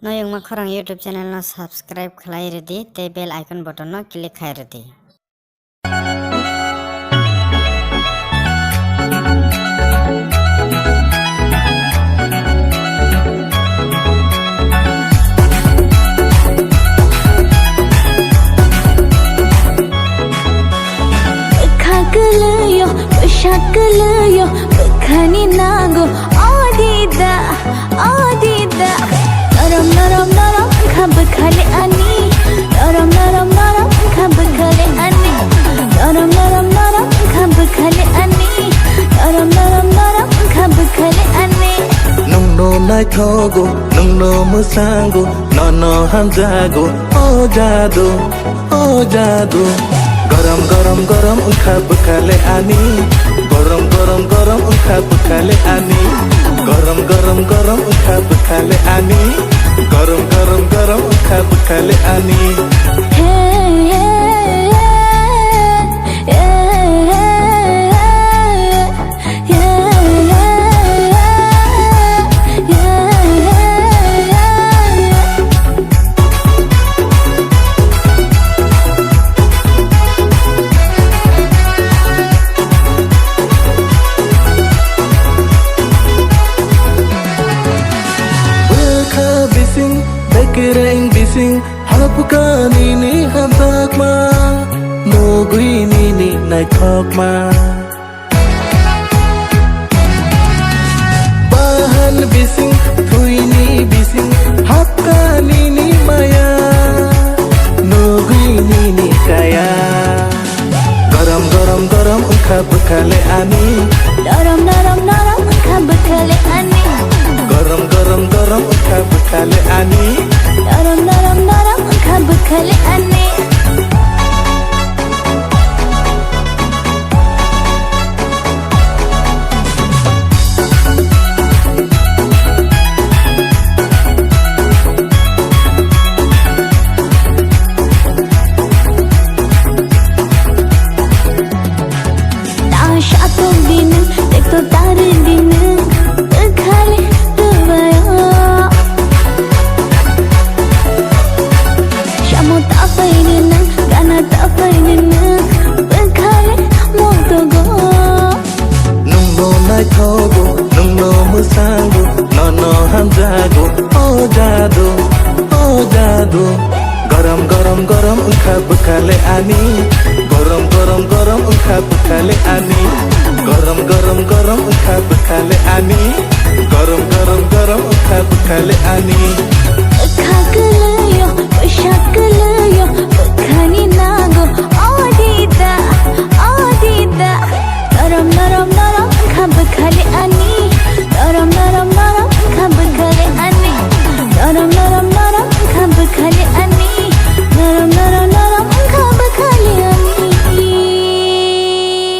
Noyong makorang YouTube channel no subscribe khlai redi te bell icon button no click khai redi. Khakalayo, shakalayo, khani nago, adida. Naram naram naram, khab khale ani. Naram naram naram, khab khale ani. Naram naram naram, khab khale ani. Naram naram naram, khab khale ani. Nung no nai thogo, nung no musango, no no hamjago, oh jadu. Garam garam garam khab khale ani. Garam khab khale ani. Garam garam khab khale ani. Garam khab khale ani. Bekering bising hapuka nini hamtak ma nogui nini nai khok ma bahan bising thui ni bising hapka nini maya nogui nini kaya garam khab khale ani naram naram naram khab khale ani garam khab khale ani naram naram naram khab khale ani आशा तो दिन देख तो तारे दिन खाली thogo nung no musango no no hamjago oh jadu garam khab khale ani garam khab khale ani garam khab khale ani garam khab khale ani